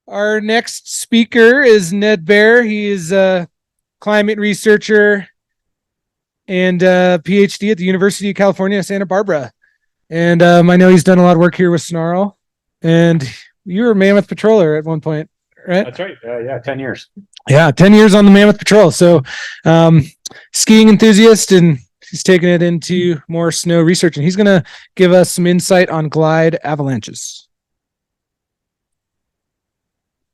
Our next speaker is Ned Bair. He is a climate researcher and Ph.D. at the University of California, Santa Barbara. And I know he's done a lot of work here with Snarl. And you were a Mammoth Patroller at one point, right? That's right. Yeah, 10 years. Yeah, 10 years on the Mammoth Patrol. So skiing enthusiast, and he's taking it into more snow research. And he's going to give us some insight on glide avalanches.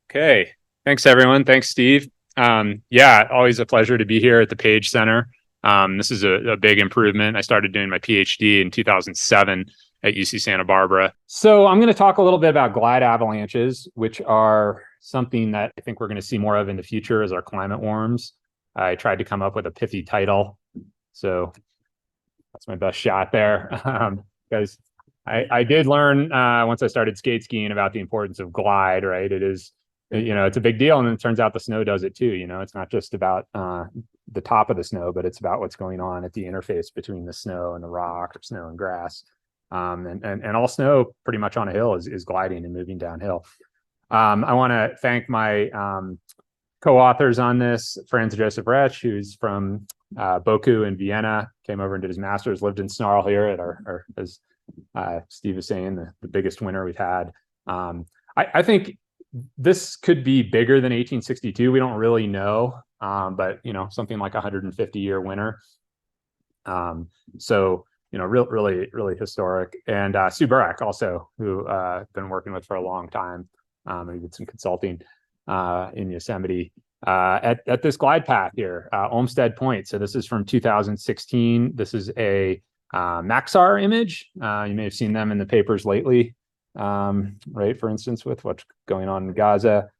Okay. Thanks, everyone. Thanks, Steve. Yeah, always a pleasure to be here at the Page Center. This is a big improvement. I started doing my PhD in 2007 at UC Santa Barbara. So I'm going to talk a little bit about glide avalanches, which are something that I think we're going to see more of in the future as our climate warms. I tried to come up with a pithy title, so that's my best shot there. Because I did learn once I started skate skiing about the importance of glide, right? It is, it's a big deal. And it turns out the snow does it too. It's not just about the top of the snow, but it's about what's going on at the interface between the snow and the rock, or snow and grass. And all snow pretty much on a hill is gliding and moving downhill. I want to thank my co-authors on this, Franz Joseph Retsch, who's from Boku in Vienna, came over and did his master's, lived in Snarl here at our as Steve was saying, the biggest winter we've had. I think this could be bigger than 1862. We don't really know, but something like 150-year winter. So really historic. And Sue Burak also, who I've been working with for a long time. We did some consulting in Yosemite at this glide path here, Olmsted Point. So this is from 2016. This is a Maxar image. You may have seen them in the papers lately, right? For instance, with what's going on in Gaza.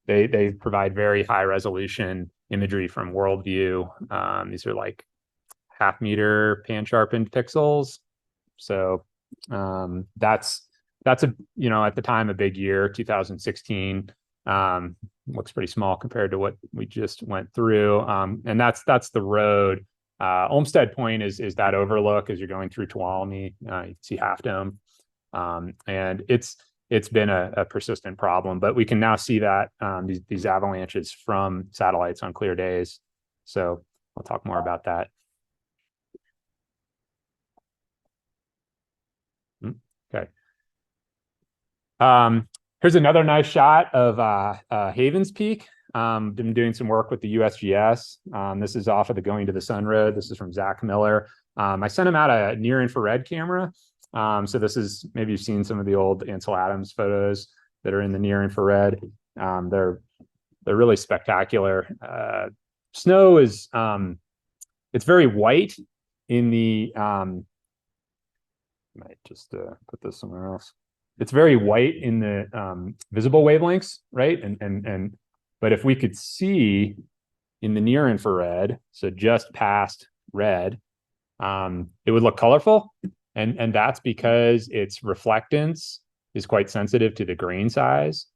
They provide very high resolution imagery from Worldview. These are like half-meter pan-sharpened pixels. So that's at the time a big year. 2016 looks pretty small compared to what we just went through. And that's the road. Olmsted Point is that overlook as you're going through Tuolumne. You can see Half Dome, and it's been a persistent problem. But we can now see that these avalanches from satellites on clear days. So I'll talk more about that. Okay. Here's another nice shot of Havens Peak. Been doing some work with the USGS. This is off of the Going to the Sun Road. This is from Zach Miller. I sent him out a near infrared camera. So this is, maybe you've seen some of the old Ansel Adams photos that are in the near infrared. They're really spectacular. Snow is, it's very white in the, might just put this somewhere else. It's very white in the visible wavelengths, right? But if we could see in the near infrared, so just past red, it would look colorful, and that's because its reflectance is quite sensitive to the grain size,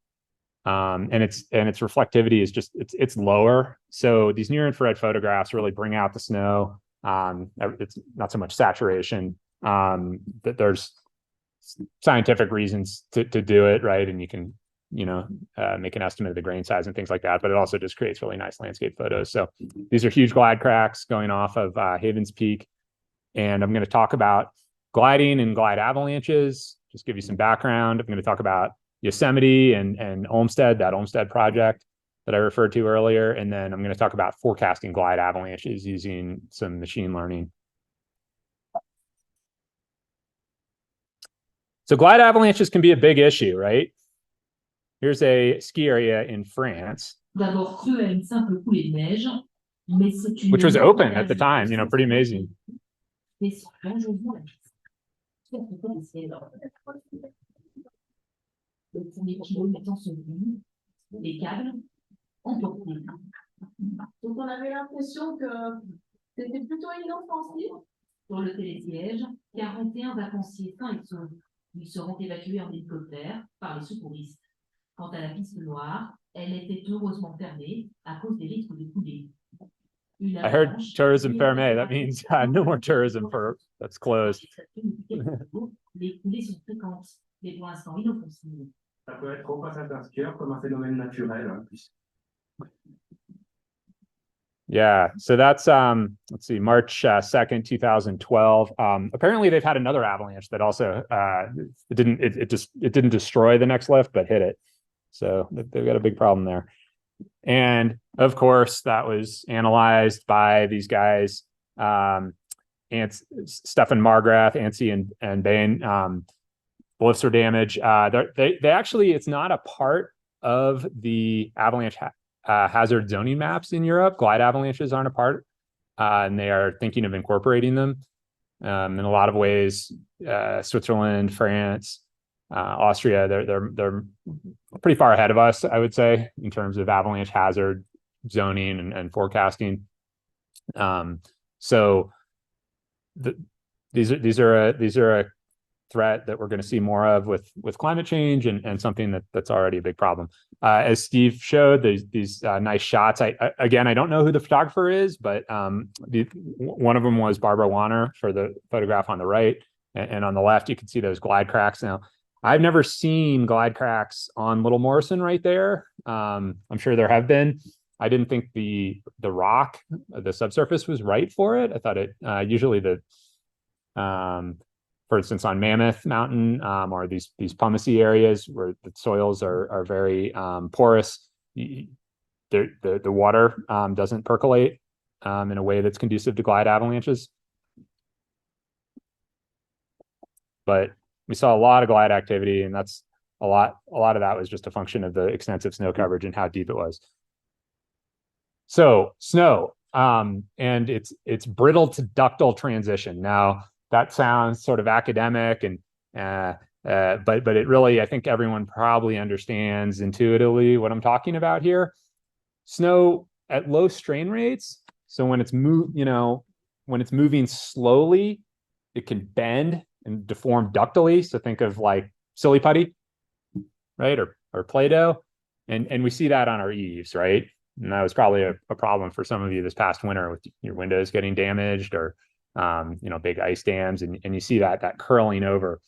and its reflectivity is just it's lower. So these near infrared photographs really bring out the snow. It's not so much saturation. That there's scientific reasons to do it, right? And you can make an estimate of the grain size and things like that, but it also just creates really nice landscape photos. So these are huge glide cracks going off of Havens Peak, and I'm going to talk about gliding and glide avalanches, just give you some background. I'm going to talk about Yosemite and Olmsted, that Olmsted project that I referred to earlier, and then I'm going to talk about forecasting glide avalanches using some machine learning. So glide avalanches can be a big issue, right? Here's a ski area in France, which was open at the time, pretty amazing. Donc on avait l'impression que c'était plutôt inoffensif. Sur le télésiège, 41 vacanciers sains et saufs. Ils seront évacués en hélicoptère par les secouristes. Quant à la piste noire, elle était heureusement fermée à cause des risques de coulée. I heard tourism fermé. That means no more tourism that's closed. Les coulées sont fréquentes, mais pour l'instant inoffensives. Ça peut être au passage d'un skieur comme un phénomène naturel. Yeah, so that's let's see, March 2nd, 2012. Apparently they've had another avalanche that also it didn't destroy the next lift, but hit it. So they've got a big problem there. And of course, that was analyzed by these guys, Stefan Margrath, Anstey, and Bain. The lifts are damaged. They actually, it's not a part of the avalanche hazard zoning maps in Europe. Glide avalanches aren't a part, and they are thinking of incorporating them in a lot of ways. Switzerland, France, Austria, they're pretty far ahead of us, I would say, in terms of avalanche hazard zoning and forecasting. So these are a threat that we're going to see more of with climate change and something that's already a big problem. As Steve showed, these nice shots. I don't know who the photographer is, but one of them was Barbara Wanner for the photograph on the right, and on the left you can see those glide cracks. Now, I've never seen glide cracks on Little Morrison right there. I'm sure there have been. I didn't think the rock, the subsurface, was right for it. I thought it usually for instance, on Mammoth Mountain or these pumice areas where the soils are very porous, the water doesn't percolate in a way that's conducive to glide avalanches. But we saw a lot of glide activity, and that's a lot of that was just a function of the extensive snow coverage and how deep it was. So snow, and it's brittle to ductile transition. Now, that sounds sort of academic, and but it really, I think everyone probably understands intuitively what I'm talking about here. Snow at low strain rates, so when it's moving slowly, it can bend and deform ductily. So think of like silly putty, right, or Play-Doh, and we see that on our eaves, right? And that was probably a problem for some of you this past winter with your windows getting damaged, or big ice dams, and you see that curling over.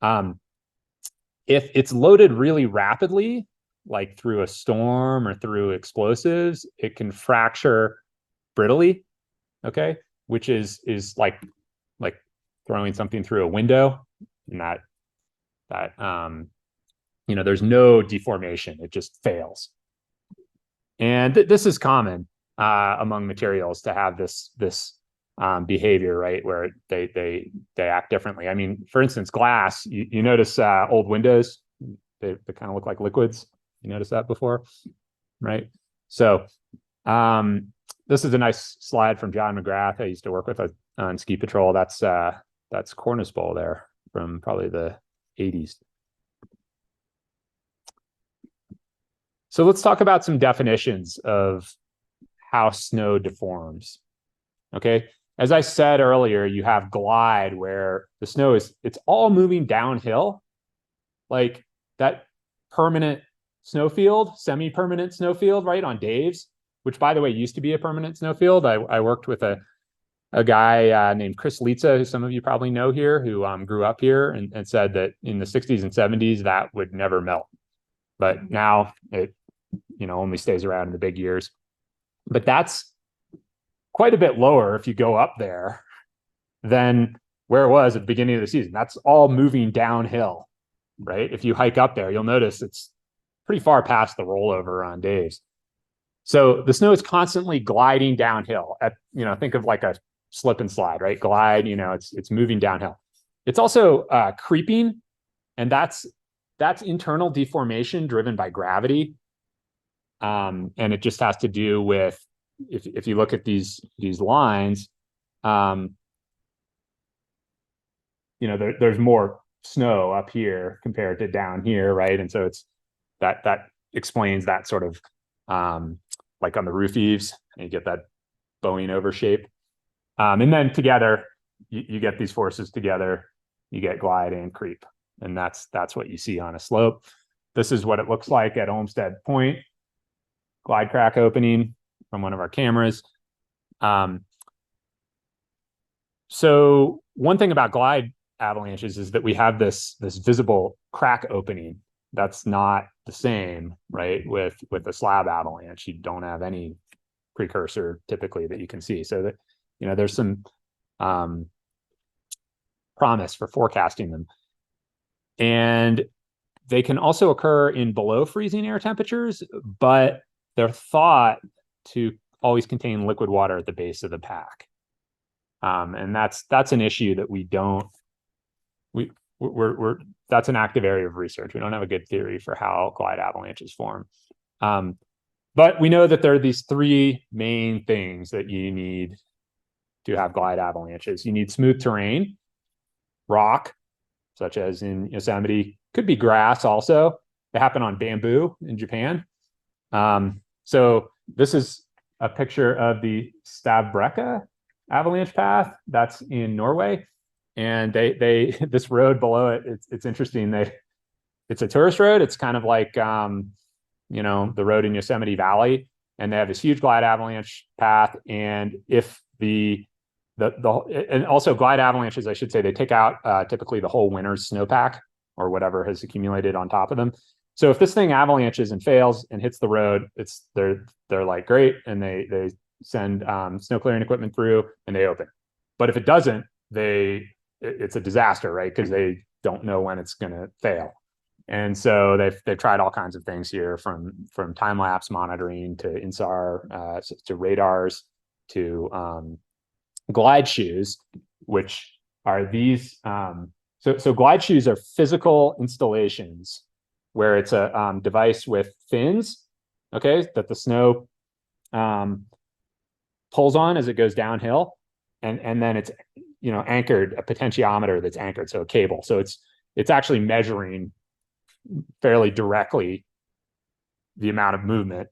If it's loaded really rapidly, like through a storm or through explosives, it can fracture brittly, okay, which is like throwing something through a window, and that there's no deformation, it just fails. And this is common among materials to have this behavior, right, where they act differently. I mean, for instance, glass. You notice old windows; they kind of look like liquids. You noticed that before, right? So this is a nice slide from John McGrath. I used to work with on Ski Patrol. That's Cornice Bowl there from probably the 80s. So let's talk about some definitions of how snow deforms. Okay, as I said earlier, you have glide, where the snow it's all moving downhill, like that permanent snowfield, semi-permanent snowfield, right, on Dave's, which, by the way, used to be a permanent snowfield. I worked with a guy named Chris Litza, who some of you probably know here, who grew up here, and said that in the 60s and 70s that would never melt, but now it only stays around in the big years. But that's quite a bit lower if you go up there than where it was at the beginning of the season. That's all moving downhill, right? If you hike up there, you'll notice it's pretty far past the rollover on Dave's. So the snow is constantly gliding downhill. Think of like a slip and slide, right? Glide, it's moving downhill. It's also creeping, and that's internal deformation driven by gravity. And it just has to do with, if you look at these lines, there's more snow up here compared to down here, right? And so it's that explains that sort of like on the roof eaves, and you get that bowing over shape. And then together, you get these forces together, you get glide and creep, and that's what you see on a slope. This is what it looks like at Olmsted Point. Glide crack opening from one of our cameras. So one thing about glide avalanches is that we have this visible crack opening that's not the same, right? With a slab avalanche, you don't have any precursor typically that you can see. So that, there's some promise for forecasting them. And they can also occur in below freezing air temperatures, but they're thought to always contain liquid water at the base of the pack. And that's an issue that that's an active area of research. We don't have a good theory for how glide avalanches form. But we know that there are these three main things that you need to have glide avalanches. You need smooth terrain, rock, such as in Yosemite, could be grass also. They happen on bamboo in Japan. So this is a picture of the Stavbrekka avalanche path that's in Norway. And they this road below it, it's interesting. It's a tourist road. It's kind of like the road in Yosemite Valley, and they have this huge glide avalanche path. And if and also glide avalanches, I should say, they take out typically the whole winter's snowpack or whatever has accumulated on top of them. So if this thing avalanches and fails and hits the road, they're like great, and they send snow clearing equipment through and they open. But if it doesn't, it's a disaster, right? Because they don't know when it's going to fail. And so they've tried all kinds of things here, from time lapse monitoring to INSAR to radars to glide shoes, which are these. So glide shoes are physical installations where it's a device with fins, okay, that the snow pulls on as it goes downhill, and then it's anchored, a potentiometer that's anchored, so a cable. So it's actually measuring fairly directly the amount of movement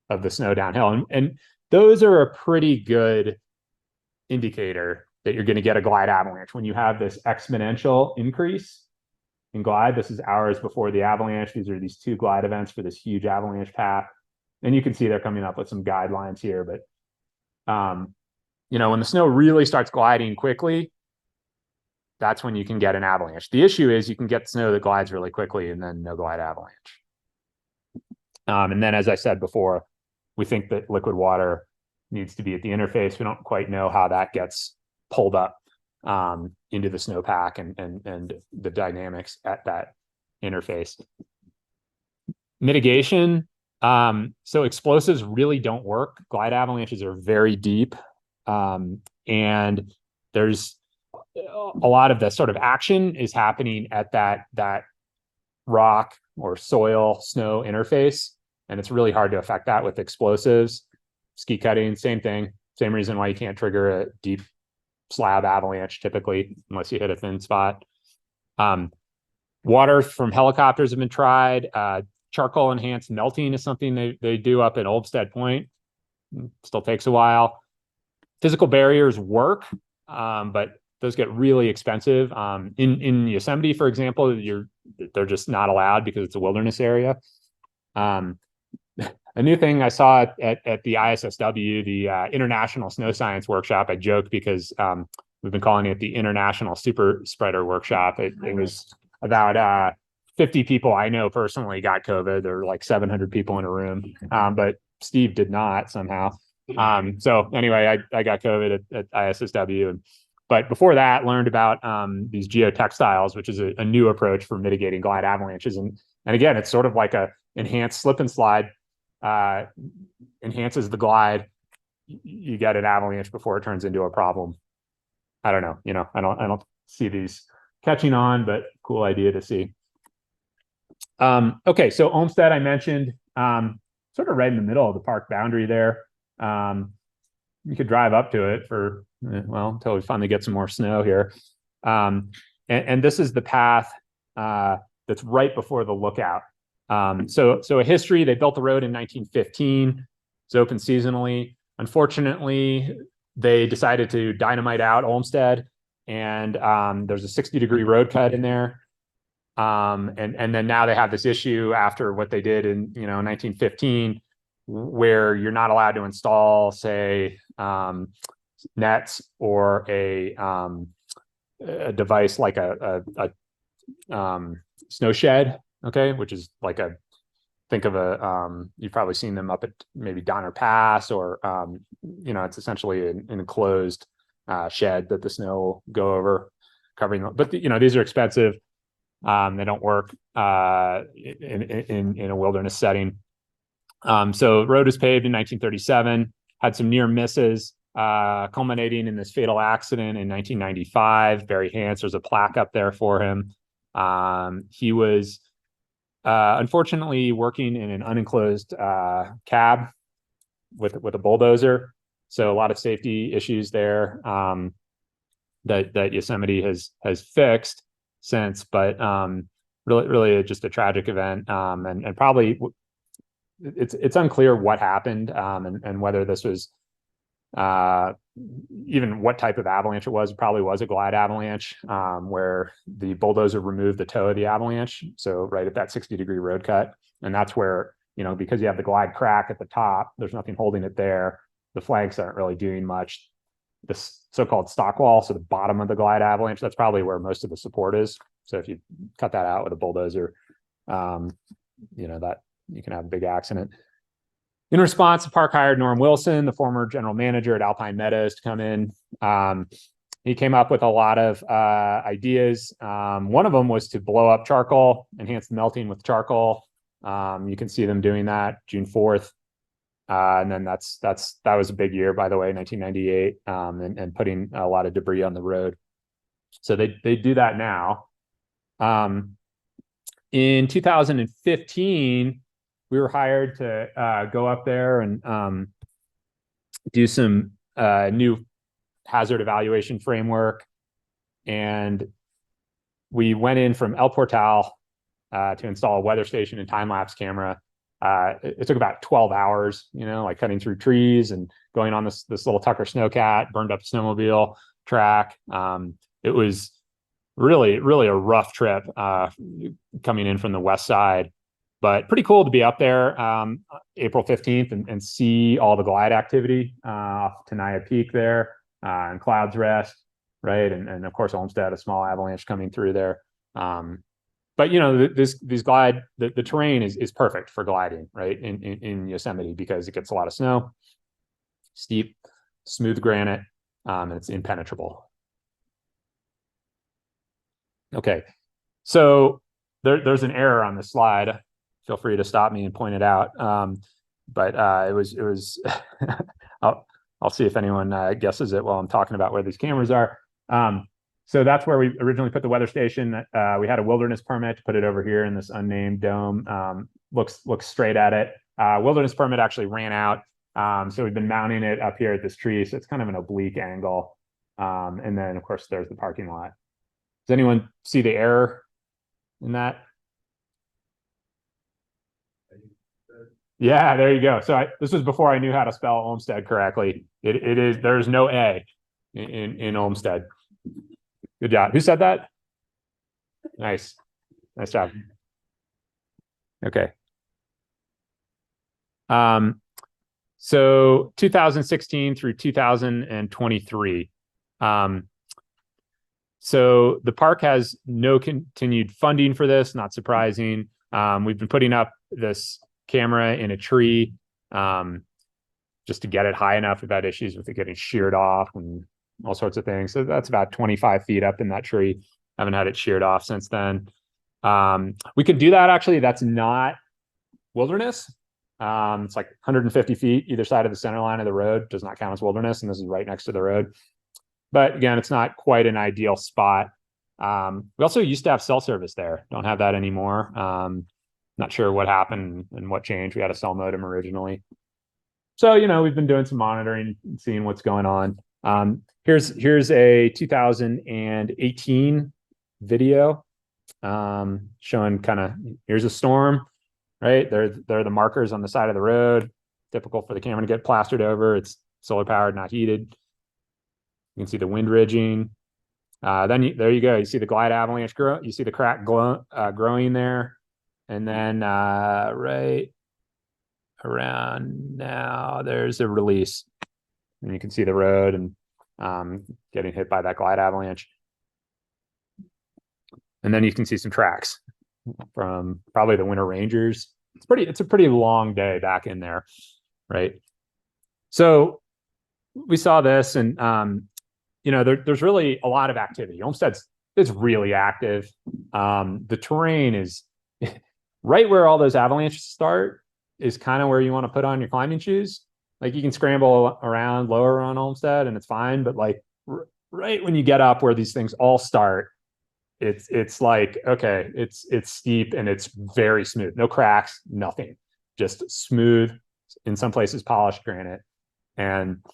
of the snow downhill, and those are a pretty good indicator that you're going to get a glide avalanche when you have this exponential increase in glide. This is hours before the avalanche. These are these two glide events for this huge avalanche path, and you can see they're coming up with some guidelines here. But when the snow really starts gliding quickly, that's when you can get an avalanche. The issue is you can get snow that glides really quickly and then no glide avalanche. And then, as I said before, we think that liquid water needs to be at the interface. We don't quite know how that gets pulled up into the snowpack and the dynamics at that interface. Mitigation. So explosives really don't work. Glide avalanches are very deep. And there's a lot of the sort of action is happening at that rock or soil snow interface. And it's really hard to affect that with explosives. Ski cutting, same thing. Same reason why you can't trigger a deep slab avalanche typically, unless you hit a thin spot. Water from helicopters have been tried. Charcoal enhanced melting is something they do up at Olmsted Point. Still takes a while. Physical barriers work, but those get really expensive. In Yosemite, for example, they're just not allowed because it's a wilderness area. A new thing I saw at the ISSW, the International Snow Science Workshop, I joked because we've been calling it the International Super Spreader Workshop. It was about 50 people I know personally got COVID. There were like 700 people in a room, but Steve did not somehow. So anyway, I got COVID at ISSW. But before that, learned about these geotextiles, which is a new approach for mitigating glide avalanches. And again, it's sort of like a enhanced slip and slide, enhances the glide. You get an avalanche before it turns into a problem. I don't know. I don't see these catching on, but cool idea to see. Okay, so Olmsted, I mentioned, sort of right in the middle of the park boundary there. You could drive up to it until we finally get some more snow here. And this is the path that's right before the lookout. So a history, they built the road in 1915. It's open seasonally. Unfortunately, they decided to dynamite out Olmsted, and there's a 60-degree road cut in there. And then now they have this issue after what they did in 1915, where you're not allowed to install, say, nets or a device like a snow shed okay, which is like think of you've probably seen them up at maybe Donner Pass, or, it's essentially an enclosed shed that the snow will go over, covering them. But, these are expensive. They don't work in a wilderness setting. So road was paved in 1937, had some near misses, culminating in this fatal accident in 1995. Barry Hance, there's a plaque up there for him. He was unfortunately working in an unenclosed cab with a bulldozer. So a lot of safety issues there that Yosemite has fixed since, but really just a tragic event, and probably it's unclear what happened, and whether this was even what type of avalanche it was. It probably was a glide avalanche, where the bulldozer removed the toe of the avalanche, so right at that 60-degree road cut. And that's where, because you have the glide crack at the top, there's nothing holding it there. The flanks aren't really doing much. This so-called stock wall, so the bottom of the glide avalanche, that's probably where most of the support is. So if you cut that out with a bulldozer, that you can have a big accident. In response, the park hired Norm Wilson, the former general manager at Alpine Meadows, to come in. He came up with a lot of ideas. One of them was to blow up charcoal, enhance the melting with charcoal. You can see them doing that June 4th. And then that was a big year, by the way, 1998, and putting a lot of debris on the road. So they do that now. In 2015, we were hired to go up there and do some new hazard evaluation framework. And we went in from El Portal to install a weather station and time-lapse camera. It took about 12 hours, like cutting through trees and going on this little Tucker snowcat, burned up snowmobile track. It was really, really a rough trip coming in from the west side, but pretty cool to be up there April 15th and see all the glide activity off Tenaya Peak there, and Clouds Rest, right? And of course, Olmsted, a small avalanche coming through there. But these glide, the terrain is perfect for gliding, right? In Yosemite, because it gets a lot of snow, steep, smooth granite, and it's impenetrable. Okay, so there's an error on this slide. Feel free to stop me and point it out. But it was I'll see if anyone guesses it while I'm talking about where these cameras are. So that's where we originally put the weather station. We had a wilderness permit to put it over here in this unnamed dome. Looks straight at it. Wilderness permit actually ran out. So we've been mounting it up here at this tree. So it's kind of an oblique angle. And then of course there's the parking lot. Does anyone see the error in that? Yeah, there you go. So this was before I knew how to spell Olmsted correctly. It is, there's no A in Olmsted. Good job. Who said that? Nice job. Okay. So 2016 through 2023. So the park has no continued funding for this, not surprising. We've been putting up this camera in a tree just to get it high enough. We've had issues with it getting sheared off and all sorts of things. So that's about 25 feet up in that tree. Haven't had it sheared off since then. We could do that, actually. That's not wilderness. It's like 150 feet either side of the center line of the road. Does not count as wilderness, and this is right next to the road. But again, it's not quite an ideal spot. We also used to have cell service there. Don't have that anymore. Not sure what happened and what changed. We had a cell modem originally. So, we've been doing some monitoring and seeing what's going on. Here's a 2018 video showing here's a storm, right? There are the markers on the side of the road. Typical for the camera to get plastered over. It's solar powered, not heated. You can see the wind ridging. There you go. You see the glide avalanche grow. You see the crack growing there. And then right around now, there's a release. And you can see the road and getting hit by that glide avalanche. And then you can see some tracks. from probably the Winter Rangers. It's a pretty long day back in there, right? So we saw this, and there's really a lot of activity. Olmsted's really active. The terrain is right where all those avalanches start is kind of where you want to put on your climbing shoes. Like you can scramble around lower on Olmsted and it's fine, but like right when you get up where these things all start, it's like, okay, it's steep and it's very smooth, no cracks, nothing, just smooth, in some places polished granite, and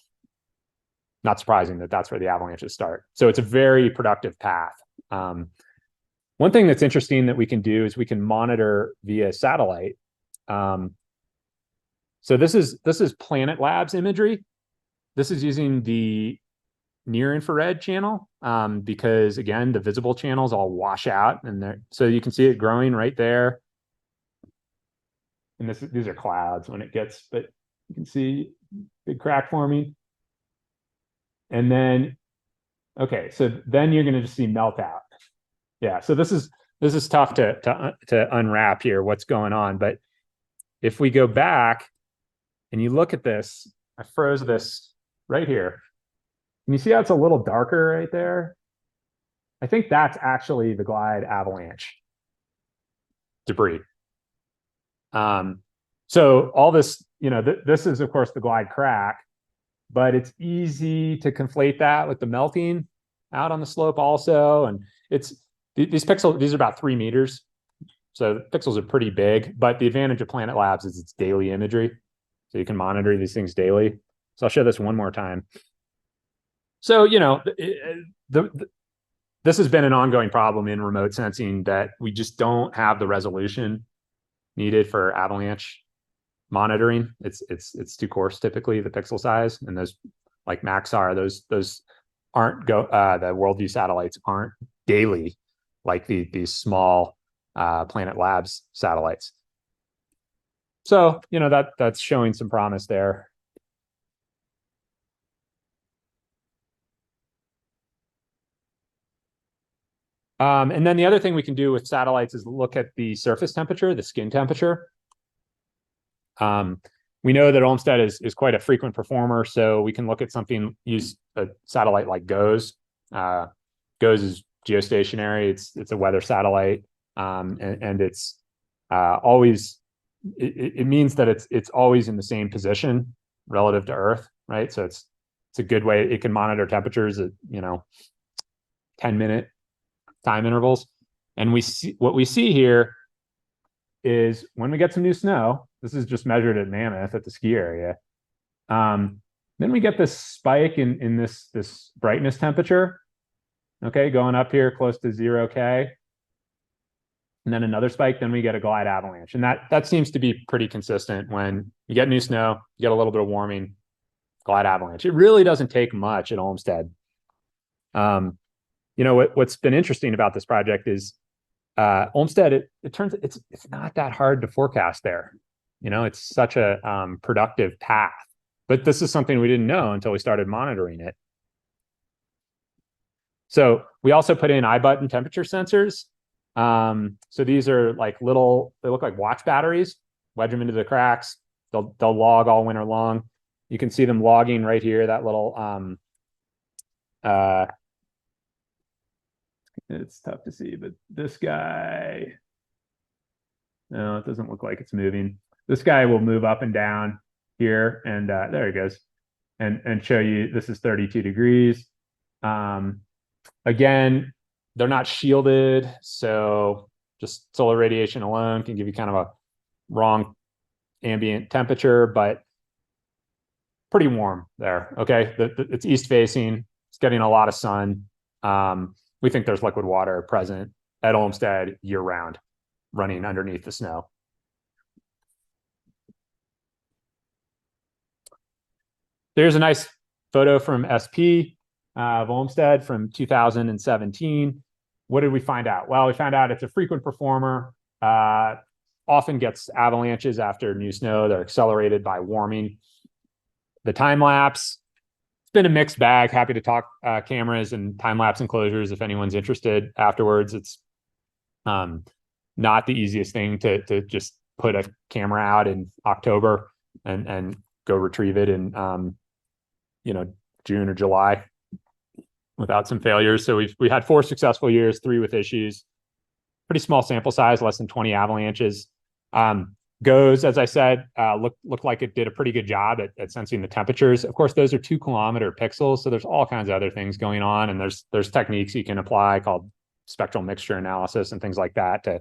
not surprising that that's where the avalanches start. So it's a very productive path. One thing that's interesting that we can do is we can monitor via satellite. So this is Planet Labs imagery. This is using the near infrared channel, because again, the visible channels all wash out, and so you can see it growing right there. And these are clouds when it gets, but you can see big crack forming. And then, okay, so then you're going to just see melt out. Yeah, so this is tough to unwrap here what's going on. But if we go back and you look at this, I froze this right here. Can you see how it's a little darker right there? I think that's actually the glide avalanche debris. So all this, this is of course the glide crack, but it's easy to conflate that with the melting out on the slope also. And these pixels, these are about 3 meters. So the pixels are pretty big, but the advantage of Planet Labs is it's daily imagery. So you can monitor these things daily. So I'll show this one more time. So, this has been an ongoing problem in remote sensing, that we just don't have the resolution needed for avalanche monitoring. It's too coarse typically, the pixel size, and those like Maxar, those aren't the Worldview satellites aren't daily like these small Planet Labs satellites. So that's showing some promise there. And then the other thing we can do with satellites is look at the surface temperature, the skin temperature. We know that Olmsted is quite a frequent performer, so we can look at use a satellite like GOES. GOES is geostationary. It's a weather satellite, and it's always. It means that it's always in the same position relative to Earth, right? So it's a good way. It can monitor temperatures at 10-minute time intervals. And what we see here is when we get some new snow, this is just measured at Mammoth at the ski area. Then we get this spike in this brightness temperature, okay, going up here close to 0K. And then another spike, then we get a glide avalanche. And that seems to be pretty consistent. When you get new snow, you get a little bit of warming, glide avalanche. It really doesn't take much at Olmsted. What's been interesting about this project is Olmsted, it turns it's not that hard to forecast there. It's such a productive path. But this is something we didn't know until we started monitoring it. So we also put in eye button temperature sensors. So these are like they look like watch batteries, wedge them into the cracks. They'll log all winter long. You can see them logging right here, that little, it's tough to see, but this guy, no, it doesn't look like it's moving. This guy will move up and down here, and there he goes, and show you this is 32 degrees. Again, they're not shielded, so just solar radiation alone can give you kind of a wrong ambient temperature, but pretty warm there. Okay, it's east facing, it's getting a lot of sun. We think there's liquid water present at Olmsted year round, running underneath the snow. There's a nice photo from SP of Olmsted from 2017. What did we find out? Well, we found out it's a frequent performer, often gets avalanches after new snow. They're accelerated by warming. The time lapse, it's been a mixed bag. Happy to talk cameras and time lapse enclosures if anyone's interested afterwards. It's not the easiest thing to just put a camera out in October and go retrieve it in June or July without some failures. So we had 4 successful years, 3 with issues. Pretty small sample size, less than 20 avalanches. GOES, as I said, looked like it did a pretty good job at sensing the temperatures. Of course, those are 2-kilometer pixels, so there's all kinds of other things going on, and there's techniques you can apply called spectral mixture analysis and things like that to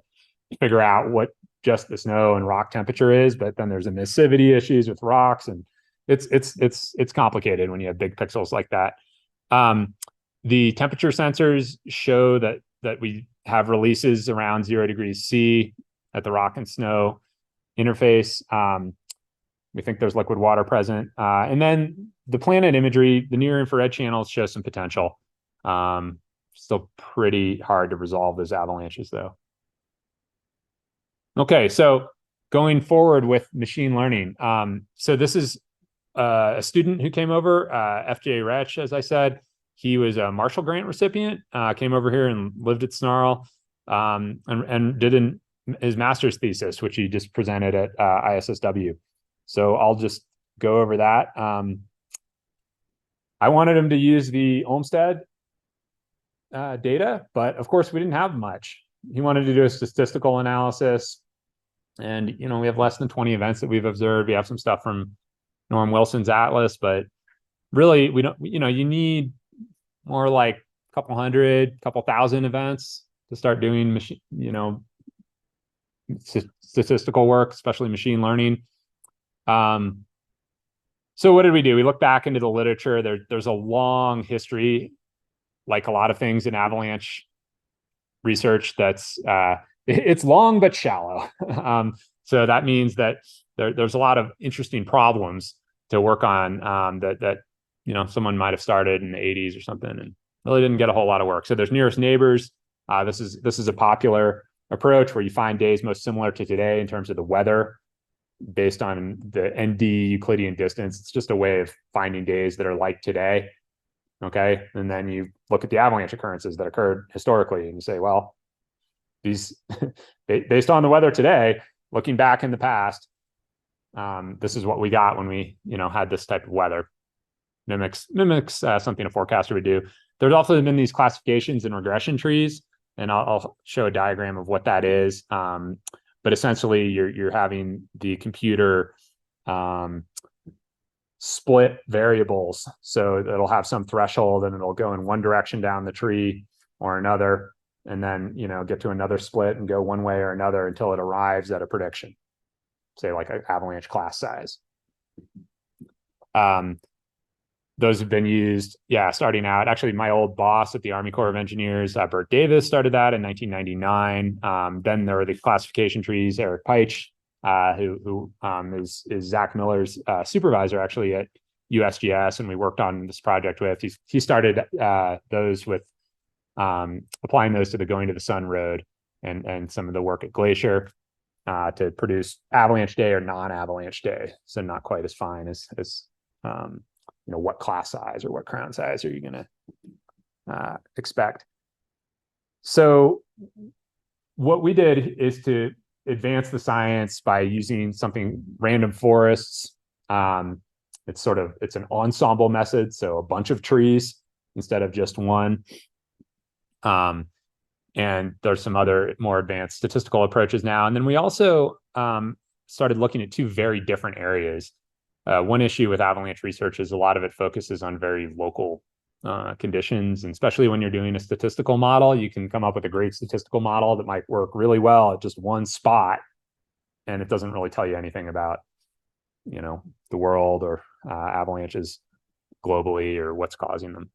figure out what just the snow and rock temperature is. But then there's emissivity issues with rocks, and it's complicated when you have big pixels like that. The temperature sensors show that we have releases around 0 degrees C at the rock and snow interface. We think there's liquid water present. And then the planet imagery, the near infrared channels show some potential. Still pretty hard to resolve those avalanches though. Okay, so going forward with machine learning. So this is a student who came over, F.J. Retch, as I said. He was a Marshall Grant recipient, came over here and lived at Snarl, and did his master's thesis, which he just presented at ISSW. So I'll just go over that. I wanted him to use the Olmsted data, but of course we didn't have much. He wanted to do a statistical analysis, and we have less than 20 events that we've observed. We have some stuff from Norm Wilson's atlas, but really we don't. You need more like a couple hundred, couple thousand events to start doing statistical work, especially machine learning. So what did we do? We looked back into the literature. There's a long history, like a lot of things in avalanche research, that's it's long but shallow. So that means that there's a lot of interesting problems to work on that someone might have started in the 80s or something and really didn't get a whole lot of work. So there's nearest neighbors. This is a popular approach where you find days most similar to today in terms of the weather based on the ND Euclidean distance. It's just a way of finding days that are like today. Okay. And then you look at the avalanche occurrences that occurred historically and you say, well, these based on the weather today, looking back in the past, this is what we got when we had this type of weather. Mimics something a forecaster would do. There's also been these classifications and regression trees, and I'll show a diagram of what that is. But essentially, you're having the computer split variables, so it'll have some threshold, and it'll go in one direction down the tree or another, and then get to another split and go one way or another until it arrives at a prediction, say like an avalanche class size. Those have been used, starting out. Actually, my old boss at the Army Corps of Engineers, Bert Davis, started that in 1999. Then there were the classification trees. Eric Peich, who is Zach Miller's supervisor, actually at USGS, and we worked on this project with. He started those with applying those to the Going to the Sun Road and some of the work at Glacier to produce avalanche day or non-avalanche day. So not quite as fine as what class size or what crown size are you going to expect. So what we did is to advance the science by using something random forests. It's an ensemble method, so a bunch of trees instead of just one. And there's some other more advanced statistical approaches now. And then we also started looking at 2 very different areas. One issue with avalanche research is a lot of it focuses on very local conditions, and especially when you're doing a statistical model, you can come up with a great statistical model that might work really well at just one spot, and it doesn't really tell you anything about the world or avalanches globally or what's causing them.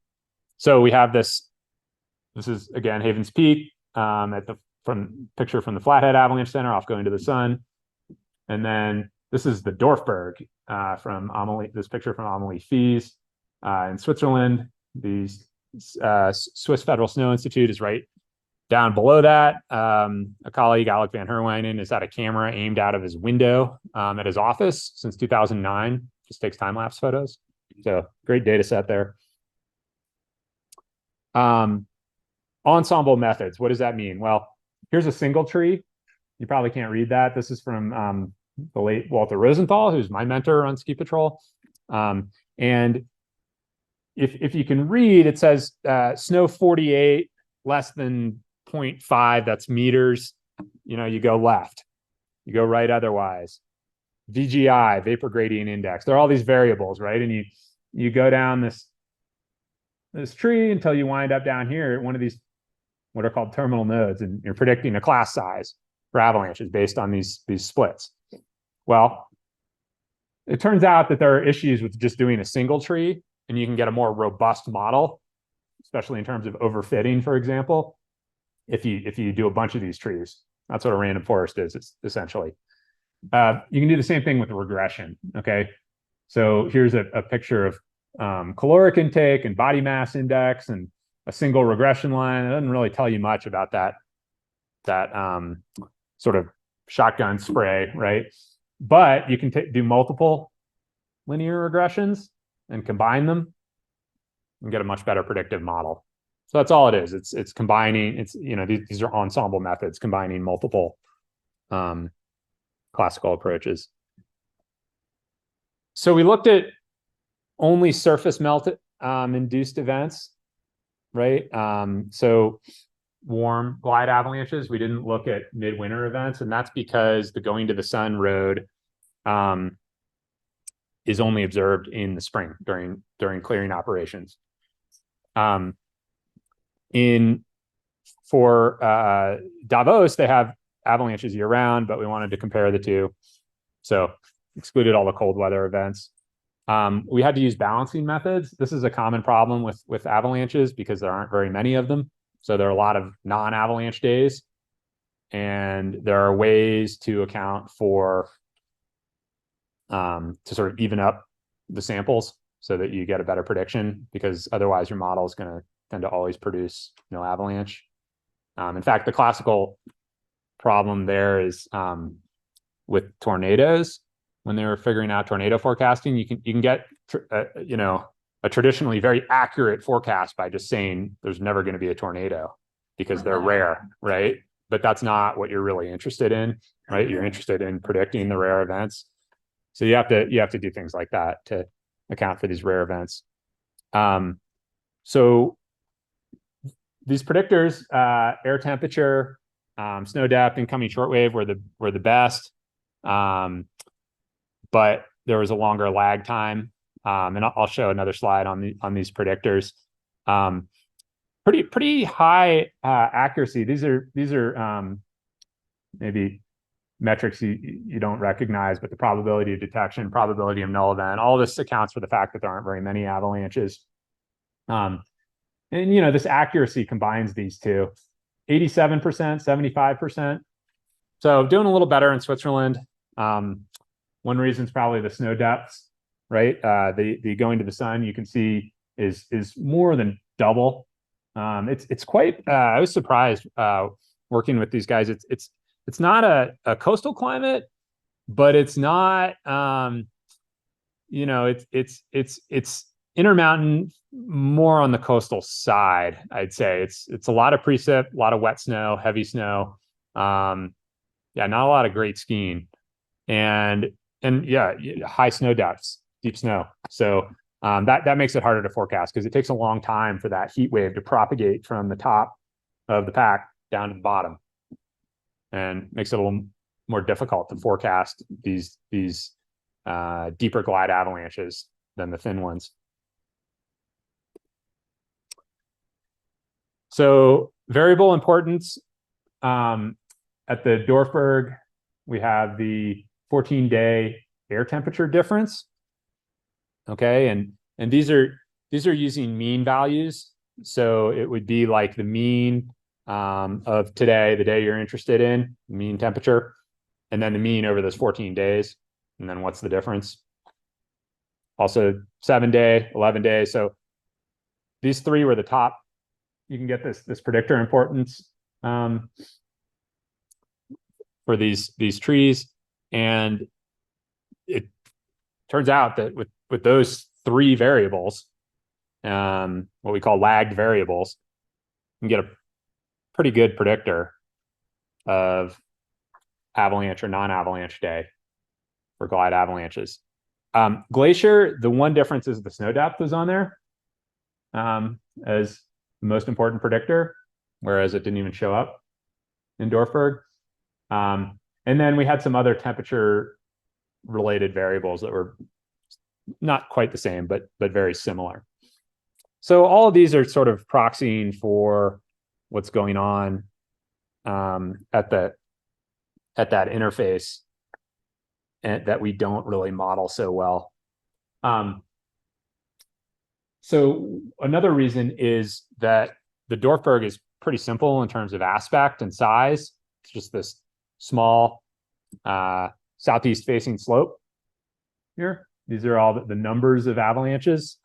So we have this is again Havens Peak picture from the Flathead Avalanche Center off Going to the Sun, and then this is the Dorfberg from Amelie. This picture from Amelie Fies in Switzerland. The Swiss Federal Snow Institute is right down below that. A colleague, Alec van Herwijnen, has had a camera aimed out of his window at his office since 2009. Just takes time-lapse photos. So great data set there. Ensemble methods. What does that mean? Well, here's a single tree. You probably can't read that. This is from the late Walter Rosenthal, who's my mentor on ski patrol. And if you can read, it says snow 48 less than 0.5, that's meters. You go left, you go right otherwise. VGI, vapor gradient index. There are all these variables, right? And you go down this tree until you wind up down here at one of these what are called terminal nodes, and you're predicting a class size for avalanches based on these splits. Well, it turns out that there are issues with just doing a single tree, and you can get a more robust model, especially in terms of overfitting, for example, if you do a bunch of these trees. That's what a random forest is, it's essentially. You can do the same thing with regression, okay? So here's a picture of caloric intake and body mass index and a single regression line. It doesn't really tell you much about that sort of shotgun spray, right? But you can do multiple linear regressions and combine them and get a much better predictive model. So that's all it is. It's combining. These are ensemble methods combining multiple classical approaches. So we looked at only surface melt induced events, right? So warm glide avalanches. We didn't look at midwinter events, and that's because the going to the sun road is only observed in the spring during clearing operations. For Davos, they have avalanches year round, but we wanted to compare the two, so excluded all the cold weather events. We had to use balancing methods. This is a common problem with avalanches because there aren't very many of them. So there are a lot of non-avalanche days, and there are ways to account for to sort of even up the samples so that you get a better prediction, because otherwise your model is going to tend to always produce no avalanche. In fact, the classical problem there is with tornadoes. When they were figuring out tornado forecasting, you can get a traditionally very accurate forecast by just saying there's never going to be a tornado because they're rare, right? But that's not what you're really interested in, right? You're interested in predicting the rare events. So you have to do things like that to account for these rare events. So these predictors, air temperature, snow depth, incoming shortwave were the best. But there was a longer lag time. And I'll show another slide on these predictors. Pretty high accuracy. These are maybe metrics you don't recognize, but the probability of detection, probability of null event, all this accounts for the fact that there aren't very many avalanches. And this accuracy combines these two, 87%, 75%. So doing a little better in Switzerland. One reason is probably the snow depths, right? The going to the sun, you can see is more than double. It's quite. I was surprised working with these guys. It's not a coastal climate, but it's not. It's intermountain, more on the coastal side. I'd say it's a lot of precip, a lot of wet snow, heavy snow. Not a lot of great skiing, and high snow depths, deep snow. So that makes it harder to forecast because it takes a long time for that heat wave to propagate from the top of the pack down to the bottom, and makes it a little more difficult to forecast these deeper glide avalanches than the thin ones. So variable importance, at the Dorfberg, we have the 14-day air temperature difference. Okay, and these are using mean values. So it would be like the mean of today, the day you're interested in, mean temperature, and then the mean over those 14 days. And then what's the difference? Also 7-day, 11 days. So these three were the top. You can get this predictor importance for these trees. And it turns out that with those three variables, what we call lagged variables, you can get a pretty good predictor of avalanche or non-avalanche day for glide avalanches. Glacier, the one difference is the snow depth is on there as the most important predictor, whereas it didn't even show up in Dorfberg. And then we had some other temperature related variables that were not quite the same, but very similar. So all of these are sort of proxying for what's going on at that interface, and that we don't really model so well. So another reason is that the Dorfberg is pretty simple in terms of aspect and size. It's just this small southeast facing slope here. These are all the numbers of avalanches.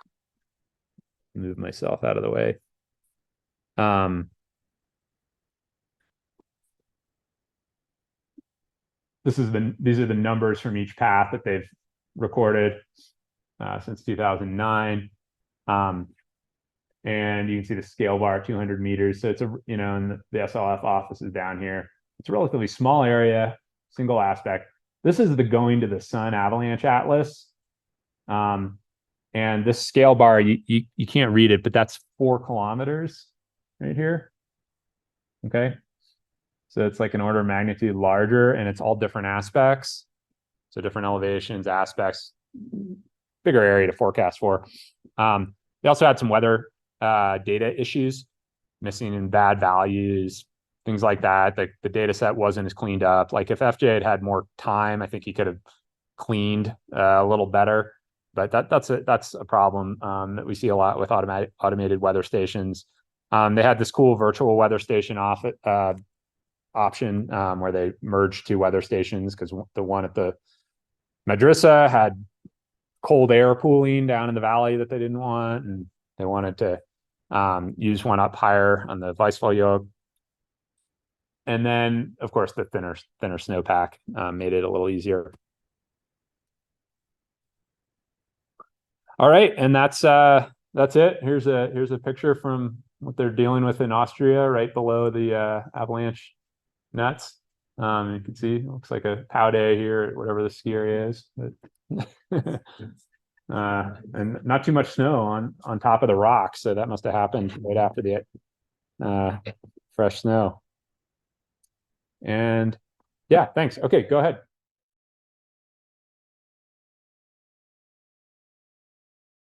Move myself out of the way. These are the numbers from each path that they've recorded since 2009. And you can see the scale bar, 200 meters. So it's and the SLF office is down here. It's a relatively small area, single aspect. This is the going to the sun avalanche atlas. And this scale bar, you can't read it, but that's 4 kilometers right here. Okay. So it's like an order of magnitude larger, and it's all different aspects. So different elevations, aspects, bigger area to forecast for. They also had some weather data issues, missing and bad values, things like that. The data set wasn't as cleaned up. Like if FJ had more time, I think he could have cleaned a little better. But that's a problem that we see a lot with automated weather stations. They had this cool virtual weather station option where they merged 2 weather stations, because the one at the Madrissa had cold air pooling down in the valley that they didn't want, and they wanted to use one up higher on the Weissfall. And then, of course, the thinner snowpack made it a little easier. All right, and that's it. Here's a picture from what they're dealing with in Austria, right below the avalanche nuts. You can see it looks like a pow day here, whatever the ski area is. But and not too much snow on top of the rocks, so that must have happened right after the fresh snow. And yeah, thanks. Okay, go ahead.